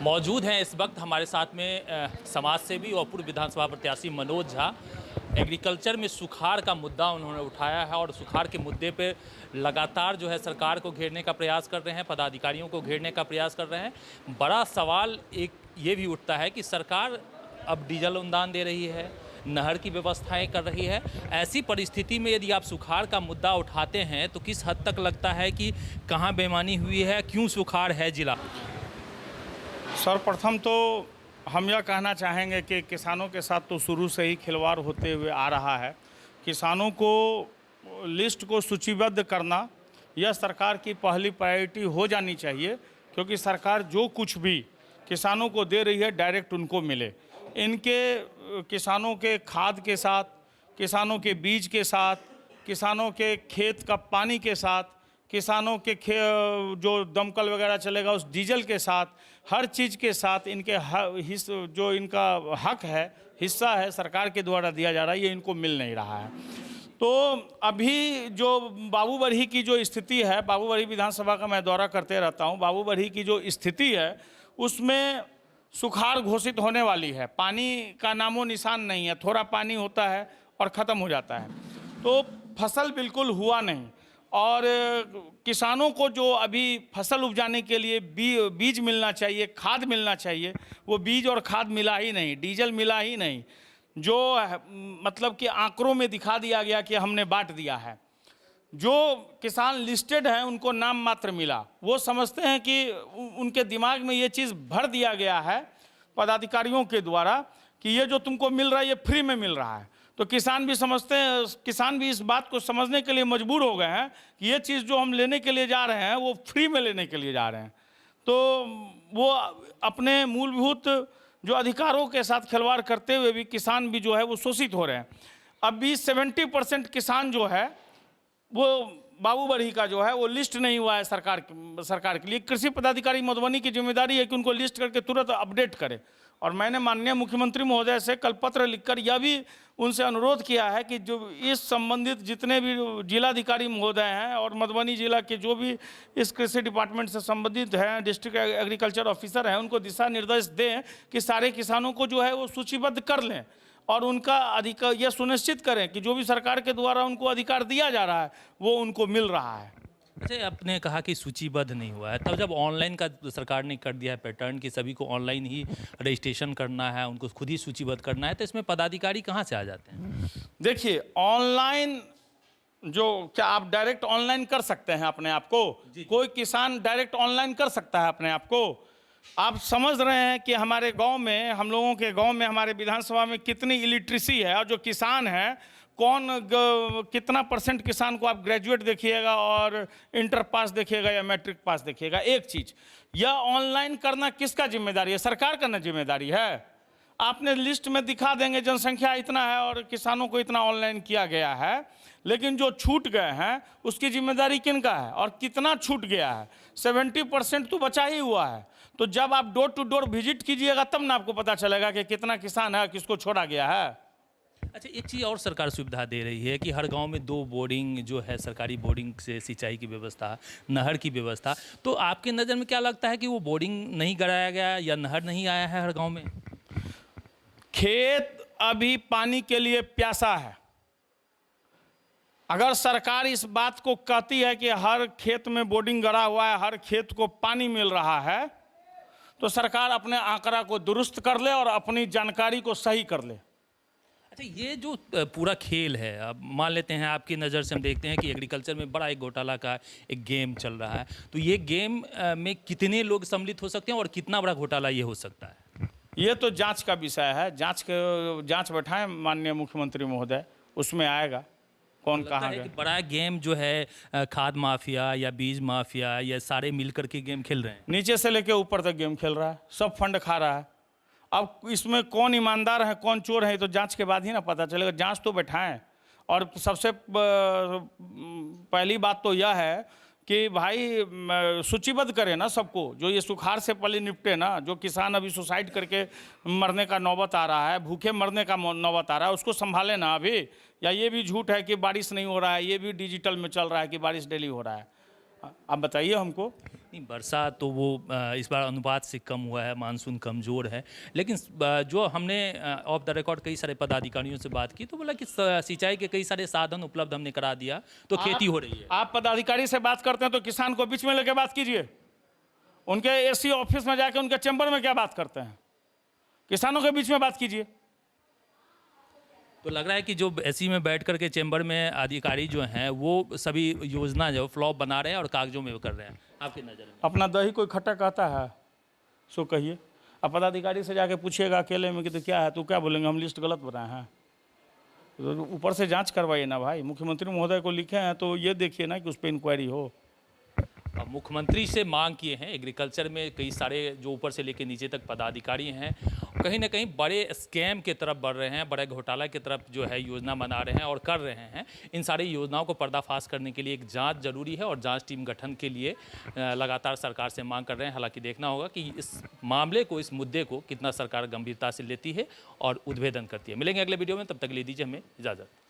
मौजूद हैं इस वक्त हमारे साथ में समाज सेवी और पूर्व विधानसभा प्रत्याशी मनोज झा। एग्रीकल्चर में सुखाड़ का मुद्दा उन्होंने उठाया है और सुखाड़ के मुद्दे पे लगातार जो है सरकार को घेरने का प्रयास कर रहे हैं, पदाधिकारियों को घेरने का प्रयास कर रहे हैं। बड़ा सवाल एक ये भी उठता है कि सरकार अब डीजल अनुदान दे रही है, नहर की व्यवस्थाएं कर रही है। ऐसी परिस्थिति में यदि आप सुखाड़ का मुद्दा उठाते हैं तो किस हद तक लगता है कि कहाँ बेईमानी हुई है, क्यों सुखाड़ है जिला? सर्वप्रथम तो हम यह कहना चाहेंगे कि किसानों के साथ तो शुरू से ही खिलवाड़ होते हुए आ रहा है। किसानों को लिस्ट को सूचीबद्ध करना यह सरकार की पहली प्रायोरिटी हो जानी चाहिए, क्योंकि सरकार जो कुछ भी किसानों को दे रही है डायरेक्ट उनको मिले। इनके किसानों के खाद के साथ, किसानों के बीज के साथ, किसानों के खेत का पानी के साथ, किसानों के जो दमकल वगैरह चलेगा उस डीजल के साथ, हर चीज़ के साथ इनके जो इनका हक है, हिस्सा है, सरकार के द्वारा दिया जा रहा है, ये इनको मिल नहीं रहा है। तो अभी जो बाबूबरही की जो स्थिति है, बाबूबरही विधानसभा का मैं दौरा करते रहता हूँ, बाबूबरही की जो स्थिति है उसमें सुखाड़ घोषित होने वाली है। पानी का नामो निशान नहीं है, थोड़ा पानी होता है और ख़त्म हो जाता है। तो फसल बिल्कुल हुआ नहीं। और किसानों को जो अभी फसल उपजाने के लिए बीज मिलना चाहिए, खाद मिलना चाहिए, वो बीज और खाद मिला ही नहीं, डीजल मिला ही नहीं। जो मतलब कि आंकड़ों में दिखा दिया गया कि हमने बांट दिया है। जो किसान लिस्टेड हैं उनको नाम मात्र मिला। वो समझते हैं कि उनके दिमाग में ये चीज़ भर दिया गया है पदाधिकारियों के द्वारा कि ये जो तुमको मिल रहा है ये फ्री में मिल रहा है। तो किसान भी समझते हैं, किसान भी इस बात को समझने के लिए मजबूर हो गए हैं कि ये चीज़ जो हम लेने के लिए जा रहे हैं वो फ्री में लेने के लिए जा रहे हैं। तो वो अपने मूलभूत जो अधिकारों के साथ खिलवाड़ करते हुए भी किसान भी जो है वो शोषित हो रहे हैं। अब भी 70% किसान जो है वो बाबूबरही का जो है वो लिस्ट नहीं हुआ है सरकार के लिए। कृषि पदाधिकारी मधुबनी की जिम्मेदारी है कि उनको लिस्ट करके तुरंत अपडेट करे। और मैंने माननीय मुख्यमंत्री महोदय से कल पत्र लिखकर यह भी उनसे अनुरोध किया है कि जो इस संबंधित जितने भी जिलाधिकारी महोदय हैं और मधुबनी जिला के जो भी इस कृषि डिपार्टमेंट से संबंधित हैं, डिस्ट्रिक्ट एग्रीकल्चर ऑफिसर हैं, उनको दिशा निर्देश दें कि सारे किसानों को जो है वो सूचीबद्ध कर लें और उनका अधिकार यह सुनिश्चित करें कि जो भी सरकार के द्वारा उनको अधिकार दिया जा रहा है वो उनको मिल रहा है। अच्छा, आपने कहा कि सूचीबद्ध नहीं हुआ है, तब जब ऑनलाइन का सरकार ने कर दिया है पैटर्न कि सभी को ऑनलाइन ही रजिस्ट्रेशन करना है, उनको खुद ही सूचीबद्ध करना है, तो इसमें पदाधिकारी कहाँ से आ जाते हैं? देखिए, ऑनलाइन जो क्या आप डायरेक्ट ऑनलाइन कर सकते हैं अपने आप को? कोई किसान डायरेक्ट ऑनलाइन कर सकता है अपने आप को? आप समझ रहे हैं कि हमारे गांव में, हम लोगों के गांव में, हमारे विधानसभा में कितनी इलिटरेसी है। और जो किसान है, कितना % किसान को आप ग्रेजुएट देखिएगा और इंटर पास देखिएगा या मैट्रिक पास देखिएगा। एक चीज़, यह ऑनलाइन करना किसका जिम्मेदारी है? सरकार का ना जिम्मेदारी है। आपने लिस्ट में दिखा देंगे जनसंख्या इतना है और किसानों को इतना ऑनलाइन किया गया है, लेकिन जो छूट गए हैं उसकी जिम्मेदारी किनका है और कितना छूट गया है? 70% तो बचा ही हुआ है। तो जब आप डोर टू डोर विजिट कीजिएगा तब ना आपको पता चलेगा कि कितना किसान है, किसको छोड़ा गया है। अच्छा, एक चीज़ और सरकार सुविधा दे रही है कि हर गांव में 2 बोरिंग जो है, सरकारी बोरिंग से सिंचाई की व्यवस्था, नहर की व्यवस्था। तो आपके नज़र में क्या लगता है कि वो बोरिंग नहीं कराया गया या नहर नहीं आया है हर गांव में? खेत अभी पानी के लिए प्यासा है। अगर सरकार इस बात को कहती है कि हर खेत में बोर्डिंग गड़ा हुआ है, हर खेत को पानी मिल रहा है, तो सरकार अपने आंकड़ा को दुरुस्त कर ले और अपनी जानकारी को सही कर ले। अच्छा, ये जो पूरा खेल है, अब मान लेते हैं आपकी नज़र से हम देखते हैं कि एग्रीकल्चर में बड़ा एक घोटाला का एक गेम चल रहा है, तो ये गेम में कितने लोग सम्मिलित हो सकते हैं और कितना बड़ा घोटाला ये हो सकता है? ये तो जांच का विषय है। जांच बैठाएं माननीय मुख्यमंत्री महोदय, उसमें आएगा कौन कहाँ गया। बड़ा गेम जो है खाद माफिया या बीज माफिया, या सारे मिलकर के गेम खेल रहे हैं, नीचे से लेके ऊपर तक गेम खेल रहा है, सब फंड खा रहा है। अब इसमें कौन ईमानदार है, कौन चोर है, तो जांच के बाद ही ना पता चलेगा। जांच तो बैठाएं। और सबसे पहली बात तो यह है कि भाई सूचीबद्ध करें ना सबको, जो ये सुखाड़ से पहले निपटे ना। जो किसान अभी सुसाइड करके मरने का नौबत आ रहा है, भूखे मरने का नौबत आ रहा है, उसको संभालें ना अभी। या ये भी झूठ है कि बारिश नहीं हो रहा है, ये भी डिजिटल में चल रहा है कि बारिश डेली हो रहा है। आप बताइए हमको। नहीं, वर्षा तो वो इस बार अनुपात से कम हुआ है, मानसून कमज़ोर है, लेकिन जो हमने ऑफ द रिकॉर्ड कई सारे पदाधिकारियों से बात की तो बोला कि सिंचाई के कई सारे साधन उपलब्ध हमने करा दिया तो खेती हो रही है। आप पदाधिकारी से बात करते हैं तो किसान को बीच में लेके बात कीजिए। उनके एसी ऑफिस में जाके उनके चैम्बर में क्या बात करते हैं, किसानों के बीच में बात कीजिए। तो लग रहा है कि जो एसी में बैठ कर के चैम्बर में अधिकारी जो हैं वो सभी योजना जो फ्लॉप बना रहे हैं और कागजों में वो कर रहे हैं, आपकी नज़र में? अपना दही कोई खट्टा कहता है, सो कहिए। अब पदाधिकारी से जाके पूछिएगा अकेले में कि तो क्या है, तो क्या बोलेंगे हम लिस्ट गलत बनाए हैं। तो ऊपर से जांच करवाइए ना भाई, मुख्यमंत्री महोदय को लिखे हैं तो ये देखिए ना कि उस पर इंक्वायरी हो। अब मुख्यमंत्री से मांग किए हैं, एग्रीकल्चर में कई सारे जो ऊपर से लेकर नीचे तक पदाधिकारी हैं कहीं ना कहीं बड़े स्कैम की तरफ बढ़ रहे हैं, बड़े घोटाला की तरफ जो है योजना बना रहे हैं और कर रहे हैं। इन सारी योजनाओं को पर्दाफाश करने के लिए एक जांच जरूरी है और जांच टीम गठन के लिए लगातार सरकार से मांग कर रहे हैं। हालांकि देखना होगा कि इस मामले को, इस मुद्दे को कितना सरकार गंभीरता से लेती है और उद्भेदन करती है। मिलेंगे अगले वीडियो में, तब तक ले दीजिए हमें इजाज़त।